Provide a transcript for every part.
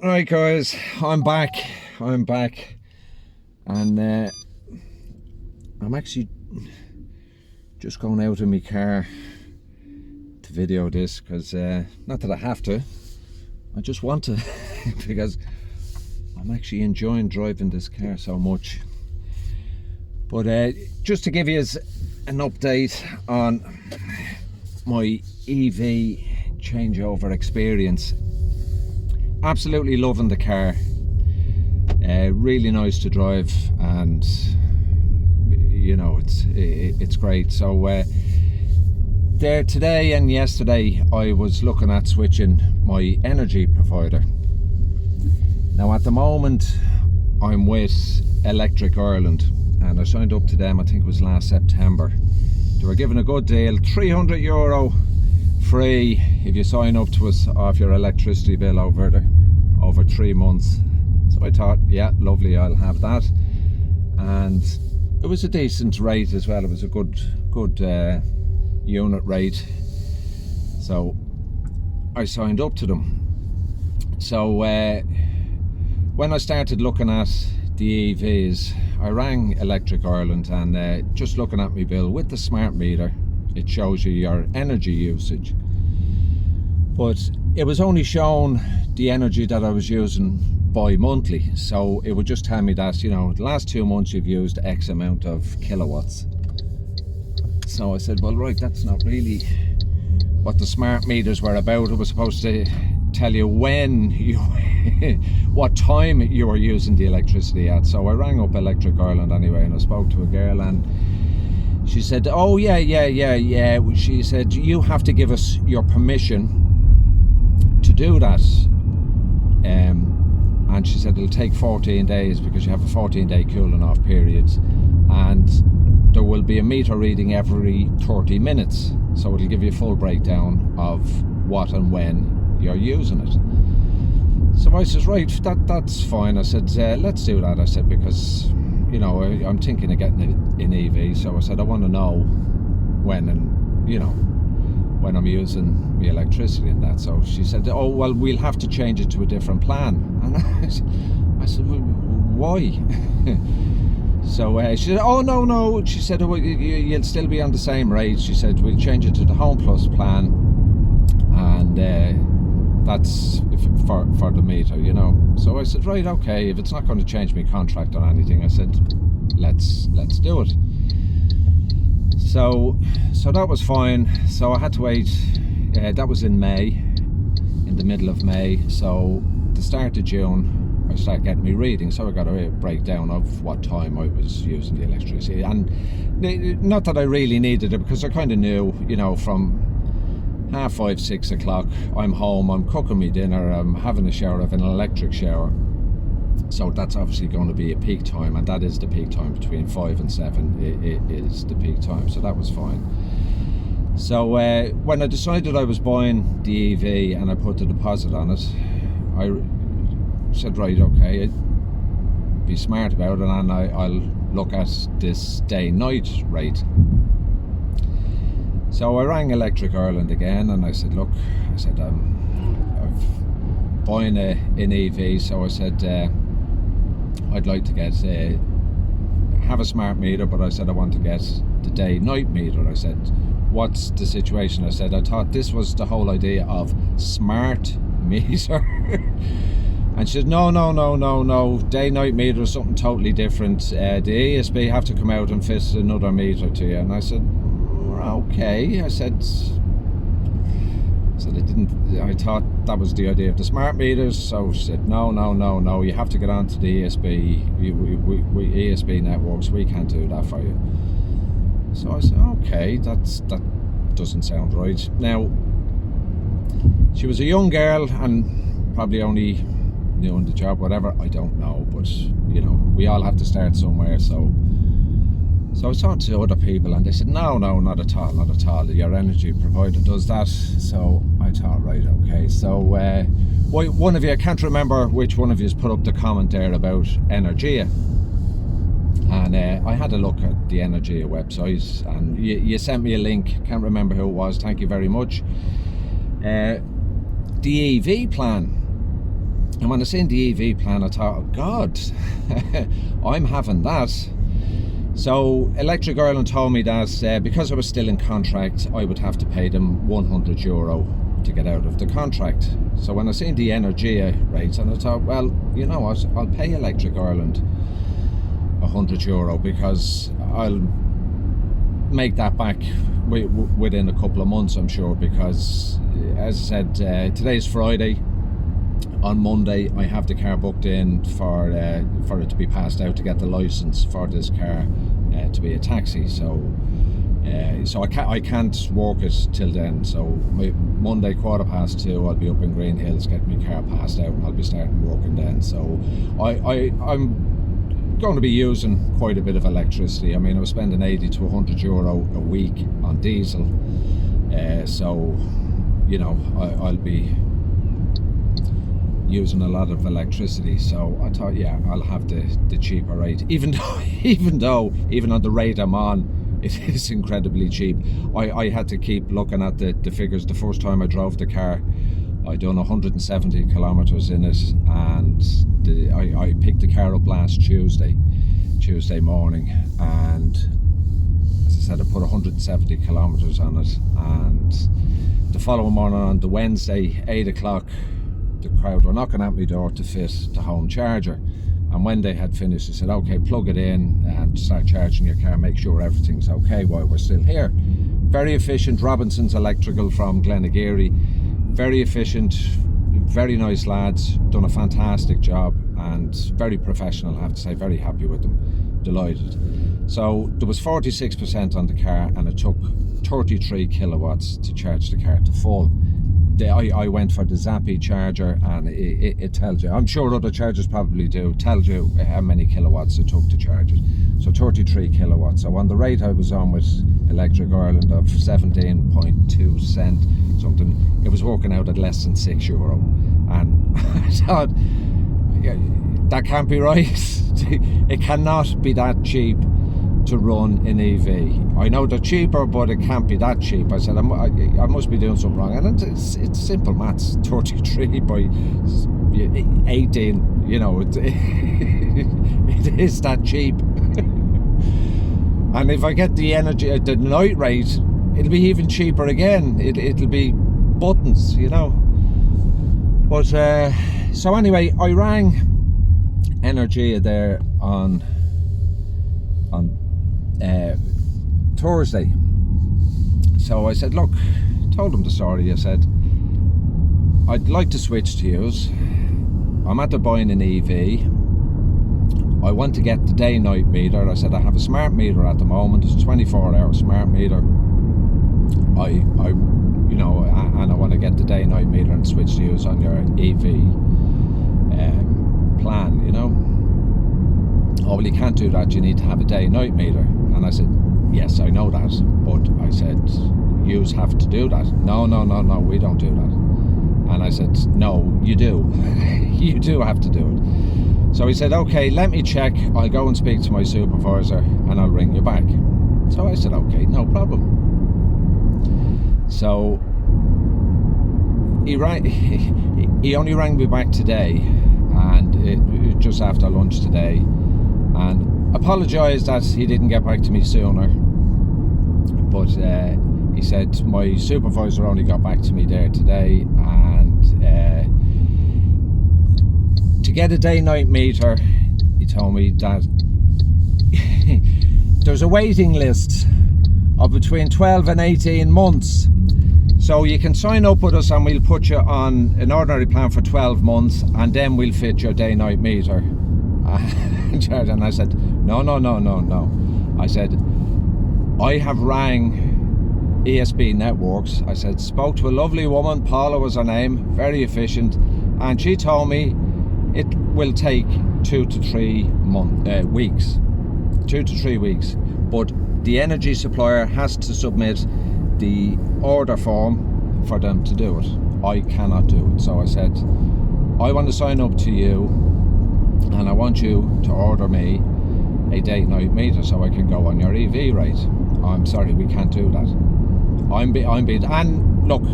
Right guys, I'm back, and I'm actually just going out in my car to video this because not that I have to, I just want to because I'm actually enjoying driving this car so much. But just to give you an update on my EV changeover experience, absolutely loving the car, really nice to drive, and you know it's great. So there today and yesterday I was looking at switching my energy provider. Now at the moment I'm with Electric Ireland, and I signed up to them, I think it was last September. They were giving a good deal, €300 free if you sign up to us off your electricity bill over 3 months. So I thought, yeah, lovely, I'll have that. And it was a decent rate as well. It was a good unit rate, so I signed up to them. So when I started looking at the EVs, I rang Electric Ireland, and just looking at my bill with the smart meter, it shows you your energy usage, but it was only showing the energy that I was using bi-monthly. So it would just tell me that, you know, the last 2 months you've used X amount of kilowatts. So I said, well, right, that's not really what the smart meters were about. It was supposed to tell you when you what time you were using the electricity at. So I rang up Electric Ireland anyway, and I spoke to a girl, and she said, oh yeah, she said, you have to give us your permission to do that, and she said it'll take 14 days because you have a 14-day cooling off period, and there will be a meter reading every 30 minutes, so it'll give you a full breakdown of what and when you're using it. So I said, right, that's fine. I said, let's do that. I said, because, you know, I'm thinking of getting an EV, so I said I want to know when, and you know, when I'm using the electricity and that. So she said, oh well, we'll have to change it to a different plan. And I said, well, why? So she said, oh no, she said, oh, you'll still be on the same rate. She said, we'll change it to the Home Plus plan, and that's for the meter, you know. So I said, right, okay, if it's not going to change my contract or anything, I said, let's do it. So that was fine. So I had to wait. That was in May, in the middle of May. So the start of June, I started getting me reading. So I got a breakdown of what time I was using the electricity, and not that I really needed it, because I kind of knew, you know, from 5:30, 6 o'clock, I'm home, I'm cooking me dinner, I'm having a shower, I have an electric shower. So that's obviously going to be a peak time, and that is the peak time between 5 and 7. It is the peak time, so that was fine. So when I decided I was buying the EV and I put the deposit on it, I said, right, okay, be smart about it, and I'll look at this day-night rate. So I rang Electric Ireland again, and I said, look, I said, I'm buying an EV, so I said, I'd like to get have a smart meter, but I said I want to get the day-night meter. I said, what's the situation? I said, I thought this was the whole idea of smart meter. And she said, no, day-night meter is something totally different. The ESB have to come out and fit another meter to you. And I said, okay. I said I thought that was the idea of the smart meters. So she said, no, you have to get onto the ESB. We ESB networks, we can't do that for you. So I said, okay, that doesn't sound right. Now, she was a young girl and probably only doing the job, whatever, I don't know, but you know, we all have to start somewhere. So I was talking to other people, and they said, no, not at all, your energy provider does that. So I thought, right, okay. So one of you, I can't remember which one of you, has put up the comment there about Energia, and I had a look at the Energia website, and you sent me a link, can't remember who it was, thank you very much. The EV plan And when I seen the EV plan, I thought, oh God, I'm having that. So Electric Ireland told me that because I was still in contract, I would have to pay them €100 to get out of the contract. So when I seen the Energia rates, and I thought, well, you know what, I'll pay Electric Ireland €100 because I'll make that back within a couple of months, I'm sure, because as I said, today's Friday. On Monday I have the car booked in for it to be passed out to get the license for this car to be a taxi. So I can't work it till then. So Monday 2:15 I'll be up in Green Hills getting my car passed out, and I'll be starting working then. So I'm going to be using quite a bit of electricity. I mean, I was spending €80 to €100 a week on diesel, so you know, I'll be using a lot of electricity. So I thought, yeah, I'll have the cheaper rate, even though even on the rate I'm on, it is incredibly cheap. I had to keep looking at the figures. The first time I drove the car, I done 170 kilometers in it, and I picked the car up last Tuesday morning, and as I said, I put 170 kilometers on it. And the following morning, on the Wednesday, 8 o'clock, the crowd were knocking at my door to fit the home charger, and when they had finished, they said, okay, plug it in and start charging your car, make sure everything's okay while we're still here. Very efficient. Robinson's Electrical from Glenageary, very efficient, very nice lads, done a fantastic job, and very professional, I have to say. Very happy with them, delighted. So there was 46% on the car, and it took 33 kilowatts to charge the car to full. I went for the Zappi charger, and it tells you, I'm sure other chargers probably do, tells you how many kilowatts it took to charge it. So 33 kilowatts. So on the rate I was on with Electric Ireland of 17.2 cent something, it was working out at less than €6. And I thought, yeah, that can't be right. It cannot be that cheap to run an EV. I know they're cheaper, but it can't be that cheap. I said, I must be doing something wrong. And it's simple maths. 33 by 18, you know, it is that cheap. And if I get the energy at the night rate, it'll be even cheaper again. It'll be buttons, you know. But so anyway, I rang Energia there on Thursday. So I said, look, told them the story. I said, I'd like to switch to yous. I'm after buying an EV. I want to get the day-night meter. I said, I have a smart meter at the moment. It's a 24-hour smart meter. You know, and I want to get the day-night meter and switch to yous on your EV plan, you know. Oh, well, you can't do that, you need to have a day-night meter. And I said, yes, I know that, but I said, yous have to do that. No, we don't do that. And I said, no, you do. You do have to do it. So he said, okay, let me check. I'll go and speak to my supervisor and I'll ring you back. So I said, okay, no problem. So he only rang me back today, and just after lunch today, and apologised that he didn't get back to me sooner. But he said my supervisor only got back to me there today, and to get a day-night meter, he told me that there's a waiting list of between 12 and 18 months. So you can sign up with us and we'll put you on an ordinary plan for 12 months, and then we'll fit your day-night meter. And I said, no. I said, I have rang ESB Networks. I said, spoke to a lovely woman, Paula was her name, very efficient, and she told me it will take 2 to 3 weeks. 2 to 3 weeks. But the energy supplier has to submit the order form for them to do it. I cannot do it. So I said, I want to sign up to you, and I want you to order me a day-night meter so I can go on your EV rate. I'm sorry, we can't do that. I'm being, and look,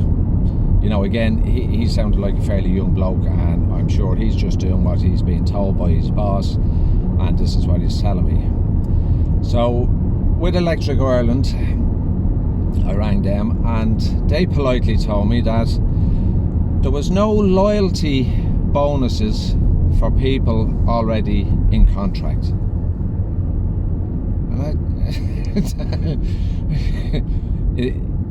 Again, he sounded like a fairly young bloke, and I'm sure he's just doing what he's being told by his boss, and this is what he's telling me. So with Electric Ireland, I rang them, and they politely told me that there was no loyalty bonuses for people already in contract. And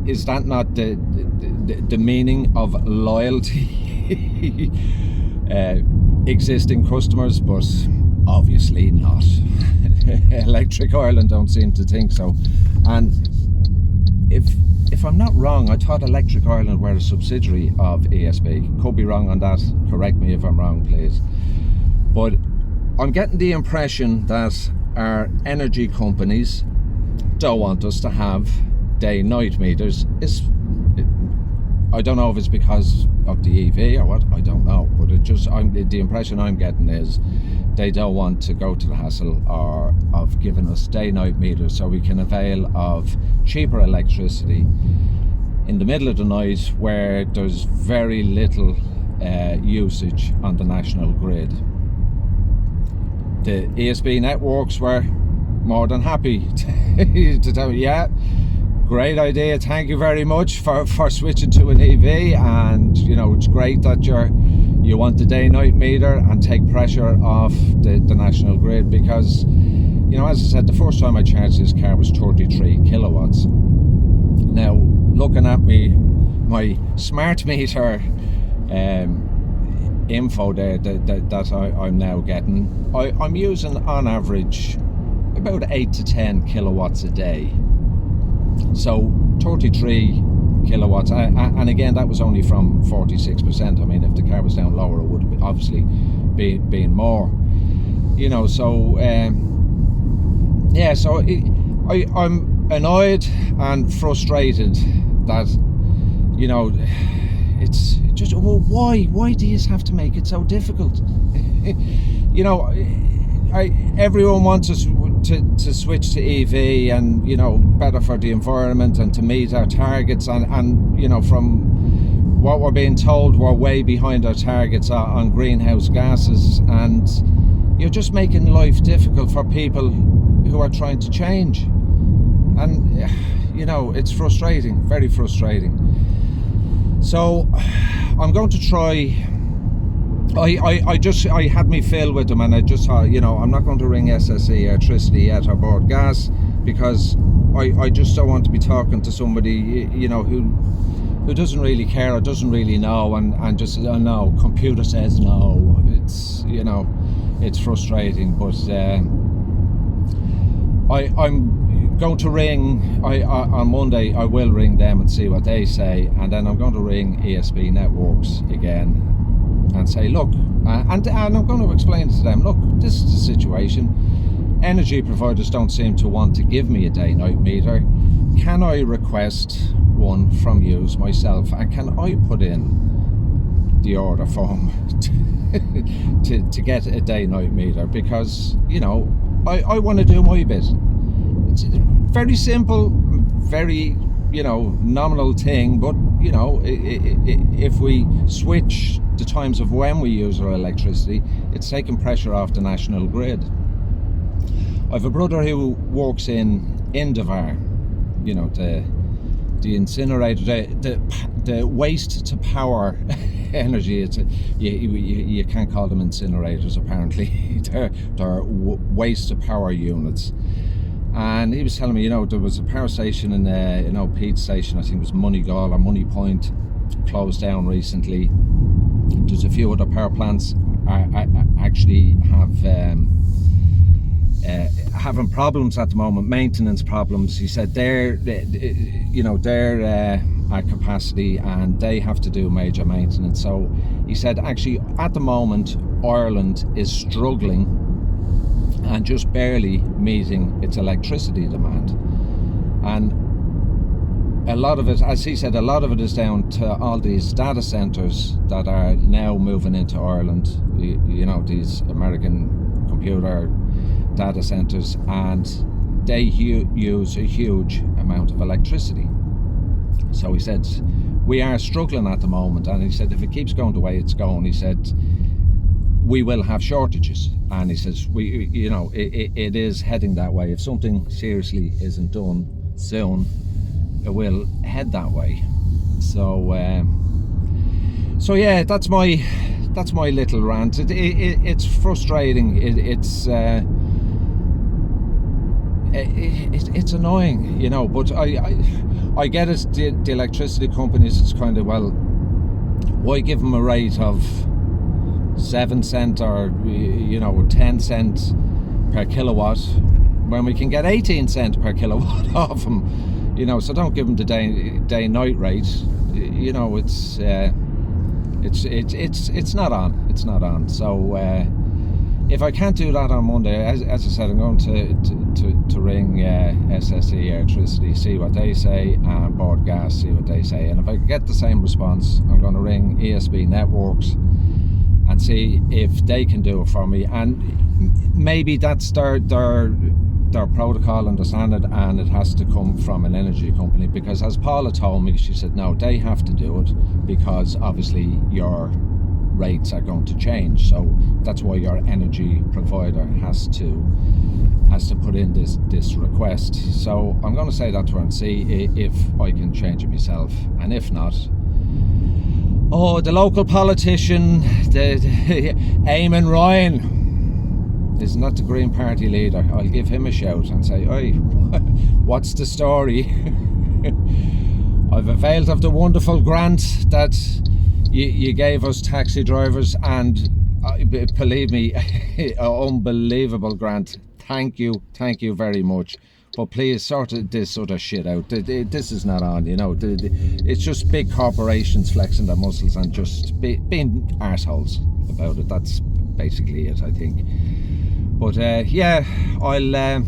is that not the meaning of loyalty? Existing customers, but obviously not. Electric Ireland don't seem to think so. And if I'm not wrong, I thought Electric Ireland were a subsidiary of ESB. Could be wrong on that. Correct me if I'm wrong, please. But I'm getting the impression that our energy companies don't want us to have day-night meters. I don't know if it's because of the EV or what, I don't know, but the impression I'm getting is they don't want to go to the hassle of giving us day-night meters so we can avail of cheaper electricity in the middle of the night where there's very little usage on the national grid. The ESB networks were more than happy to tell me, yeah, great idea, thank you very much for switching to an EV, and it's great that you want the day-night meter and take pressure off the national grid, because as I said, the first time I charged this car was 33 kilowatts. Now looking at my smart meter info there that I'm now getting, I'm using on average about 8 to 10 kilowatts a day. So 33 kilowatts, and again that was only from 46%. I mean, if the car was down lower, it would have obviously been more. So so I'm annoyed and frustrated that it's just, well, why do you have to make it so difficult? Everyone wants us to switch to EV, and better for the environment and to meet our targets, and from what we're being told, we're way behind our targets on greenhouse gases, and you're just making life difficult for people who are trying to change. And it's frustrating, very frustrating. So I'm going to try. I had me fill with them, and I just thought, I'm not going to ring SSE Electricity yet or Board Gas, because I just don't want to be talking to somebody who doesn't really care or doesn't really know, and just says, oh no, computer says no. It's it's frustrating, but I'm going to ring on Monday. I will ring them and see what they say, and then I'm going to ring ESB Networks again and say, look, and I'm going to explain to them, look, this is the situation. Energy providers don't seem to want to give me a day-night meter. Can I request one from you myself, and can I put in the order form to get a day-night meter? Because I want to do my bit. It's very simple, very nominal thing, but if we switch the times of when we use our electricity, it's taking pressure off the national grid. I've a brother who works in Indavar, the incinerator, the waste to power energy. You can't call them incinerators, apparently. they're waste to power units. And he was telling me, there was a power station in Pete's station, I think it was Moneygall or Money Point, closed down recently. There's a few other power plants actually having problems at the moment, maintenance problems. He said they're at capacity and they have to do major maintenance. So he said actually at the moment Ireland is struggling and just barely meeting its electricity demand, and a lot of it, as he said, a lot of it is down to all these data centers that are now moving into Ireland, these American computer data centers, and they use a huge amount of electricity. So he said we are struggling at the moment. And he said, if it keeps going the way it's going, he said, we will have shortages. And he says, it is heading that way. If something seriously isn't done soon, it will head that way. So yeah, that's my little rant. It's frustrating. It's annoying, but I get it. The electricity companies, it's kind of, well, why give them a rate of 7 cent or 10 cent per kilowatt when we can get 18 cent per kilowatt off them? So don't give them the day night rate. It's not on. It's not on. So if I can't do that on Monday, as I said, I'm going to ring SSE Electricity, see what they say, and Board Gas, see what they say. And if I get the same response, I'm going to ring ESB Networks and see if they can do it for me. And maybe that's their protocol, understand it, and it has to come from an energy company, because as Paula told me, she said no, they have to do it because obviously your rates are going to change, so that's why your energy provider has to put in this request. So I'm going to say that to her and see if I can change it myself, and if not, the local politician, the Eamon Ryan, isn't that the Green Party leader? I'll give him a shout and say, oi, what's the story? I've availed of the wonderful grant that you gave us taxi drivers, and believe me, unbelievable grant. Thank you very much. But please sort this sort of shit out. This is not on, it's just big corporations flexing their muscles and just being arseholes about it. That's basically it, I think. But yeah, I'll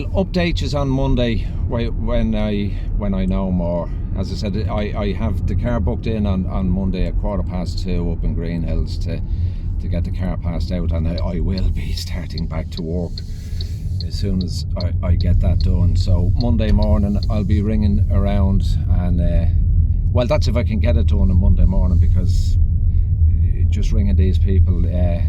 update you on Monday when I know more. As I said, I have the car booked in on Monday at 2:15 up in Green Hills to get the car passed out, and I will be starting back to work as soon as I get that done. So Monday morning I'll be ringing around, and well, that's if I can get it done on Monday morning, because just ringing these people, I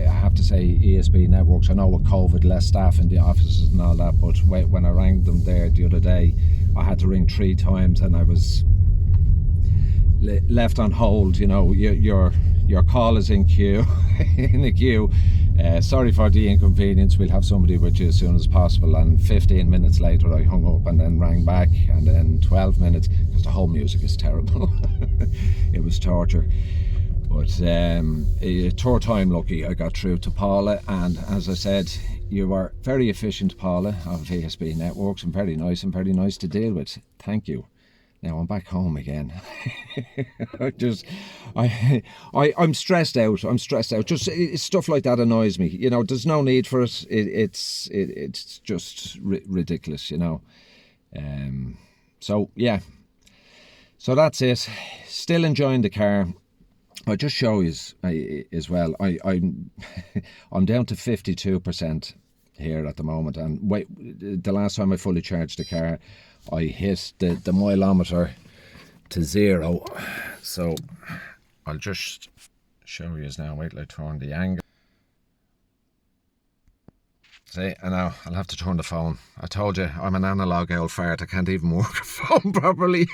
have to say, ESB Networks, I know with COVID, less staff in the offices and all that, but when I rang them there the other day, I had to ring 3 times and I was left on hold. Your call is in queue, in the queue. Sorry for the inconvenience, we'll have somebody with you as soon as possible. And 15 minutes later I hung up and then rang back, and then 12 minutes, because the whole music is terrible. It was torture. But third time lucky I got through to Paula, and as I said, you were very efficient, Paula, of ESB Networks, and very nice to deal with. Thank you. Now I'm back home again. I'm stressed out. Just stuff like that annoys me. There's no need for it. It's just ridiculous. So yeah. So that's it. Still enjoying the car. I'll just show you as well. I'm down to 52% here at the moment, and the last time I fully charged the car, I hit the mileometer to 0. So I'll just show you now. Wait till I turn the angle. See, and now I'll have to turn the phone. I told you I'm an analog old fart. I can't even work a phone properly.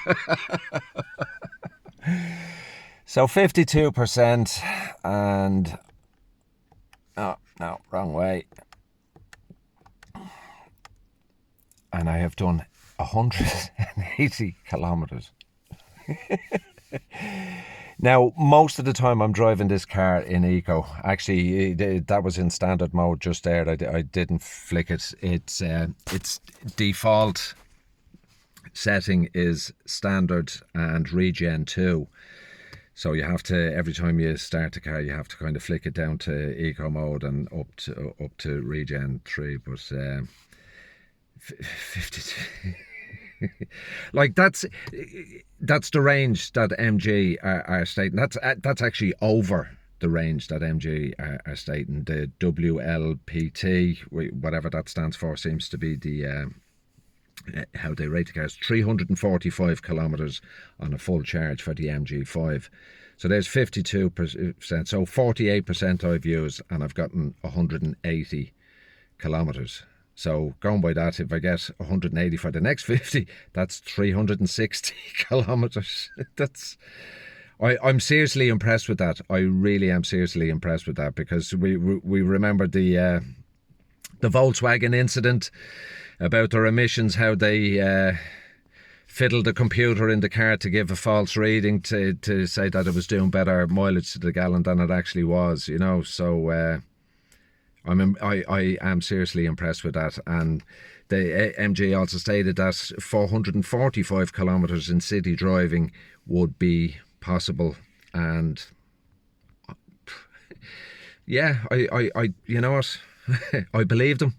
So 52%, and no, wrong way. And I have done 180 kilometers. Now, most of the time I'm driving this car in eco. Actually, that was in standard mode just there. I didn't flick it. Its default setting is standard and regen 2. So you have to, every time you start the car, you have to kind of flick it down to eco mode and up to regen 3. But 52, like that's the range that MG are stating. That's actually over the range that MG are stating. The WLPT, whatever that stands for, seems to be the how they rate the cars. 345 kilometers on a full charge for the MG5. So there's 52%. So 48% I've used, and I've gotten 180 kilometers. So going by that, if I get 180 for the next 50, that's 360 kilometers. I'm seriously impressed with that. I really am seriously impressed with that, because we remember the Volkswagen incident about their emissions, how they fiddled the computer in the car to give a false reading to say that it was doing better mileage to the gallon than it actually was, you know. So I am seriously impressed with that. And the MG also stated that 445 kilometers in city driving would be possible. And yeah, I you know what, I believe them.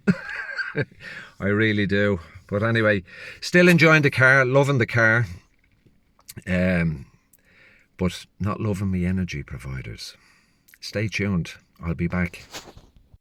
I really do. But anyway, still enjoying the car, loving the car, but not loving me energy providers. Stay tuned, I'll be back.